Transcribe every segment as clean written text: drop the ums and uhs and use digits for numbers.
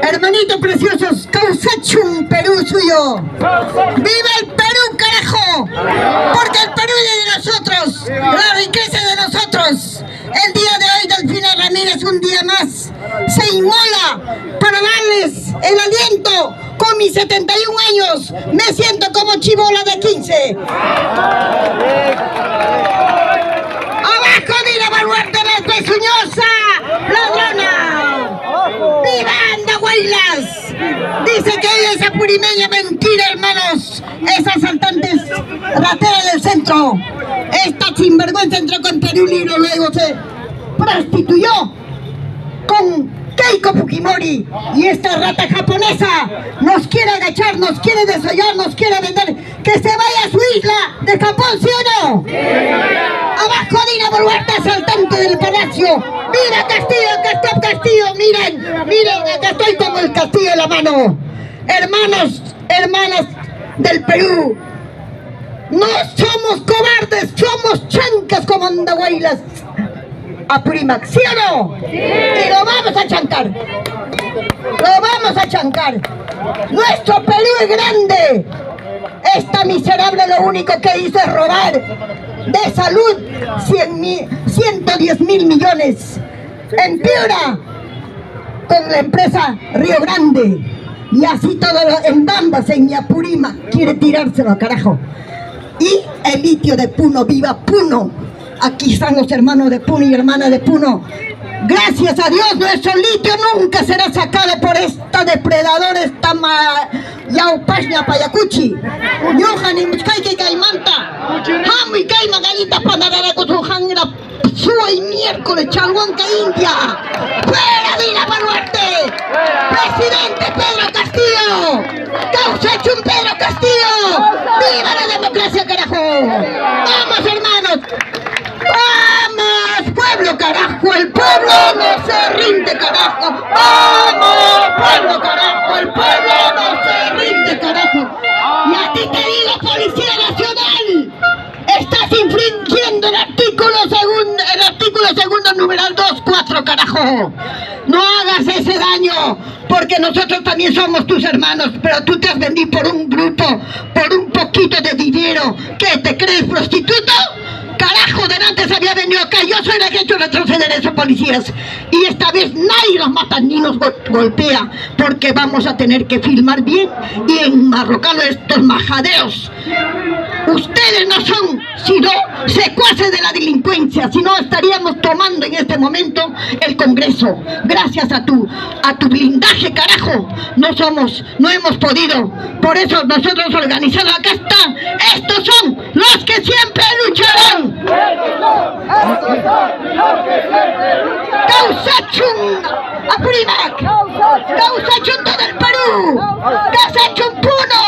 Hermanitos preciosos, Causachum, Perú suyo. ¡Viva el Perú, carajo! Porque el Perú es de nosotros, la riqueza de nosotros. El día de hoy, Delfina Ramírez, un día más, se inmola para darles el aliento. Con mis 71 años, me siento como chibola de 15. ¡Abajo Dina Boluarte, la pezuñosa ladrona! ¡Viva Andahuaylas! Dice que ella es apurimeña, mentira, hermanos. Esas asaltantes rateras del centro. Esta sinvergüenza entró con Perú Libre, luego se prostituyó con Keiko Fujimori, y esta rata japonesa nos quiere agachar, nos quiere desollar, nos quiere vender. ¡Que se vaya a su isla de Japón, sí o no! ¡Abajo Dina Boluarte, asaltante del palacio! ¡Mira Castillo, Castillo! ¡Miren! Acá estoy como el castillo en la mano. Hermanas del Perú, no somos cobardes, somos chancas como Andahuaylas. Apurímac, ¿sí o no? ¡Sí! Y lo vamos a chancar. Lo vamos a chancar. Nuestro Perú es grande. Esta miserable lo único que hizo es robar de salud 110 mil millones. En Piura, con la empresa Río Grande. Y así todo en Bambas, en Apurímac, quiere tirárselo a carajo. Y el litio de Puno, viva Puno. Aquí están los hermanos de Puno y hermanas de Puno. Gracias a Dios, nuestro litio nunca será sacado por esta depredadora, esta Yaupashna Payacuchi. Yohani Muskaike Caimanta. Hami Caima Galita Panadara Cotujangra. Sui miércoles, Chalhuanca, India. ¡Fuera Dina Boluarte! ¡Presidente Pedro Castillo! ¡Causachum Pedro Castillo! ¡Viva la democracia, carajo! ¡Vamos, hermanos! ¡Vamos, pueblo, carajo! ¡El pueblo no se rinde, carajo! ¡Vamos, pueblo, carajo! ¡El pueblo no se rinde, carajo! Y a ti te digo, Policía Nacional, estás infringiendo el artículo segundo, numeral 2.4, carajo. No hagas ese daño, porque nosotros también somos tus hermanos, pero tú te has vendido por un grupo, por un poquito de dinero. ¿Qué, te crees prostituto? Carajo, delante se había venido acá. Yo soy la que he hecho retroceder a esos policías. Y esta vez nadie nos mata ni nos golpea, porque vamos a tener que filmar bien y enmarrocarlo estos majadeos. Ustedes no son sino secuaces de la delincuencia, si no estaríamos tomando en este momento el Congreso. Gracias a tu blindaje, carajo, no hemos podido. Por eso nosotros organizamos, acá están, estos son los que siempre lucharán. Causachum Apurímac, Causachum todo el Perú, Causachum Puno,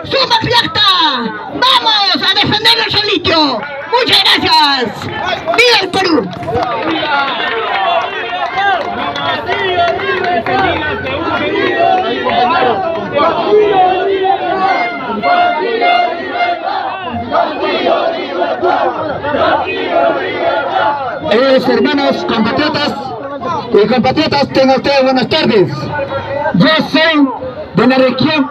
Suma Fiesta. ¡Vamos a defender nuestro litio! ¡Muchas gracias! ¡Viva el Perú! Hermanos, compatriotas y compatriotas, tengan ustedes buenas tardes. Yo soy de la región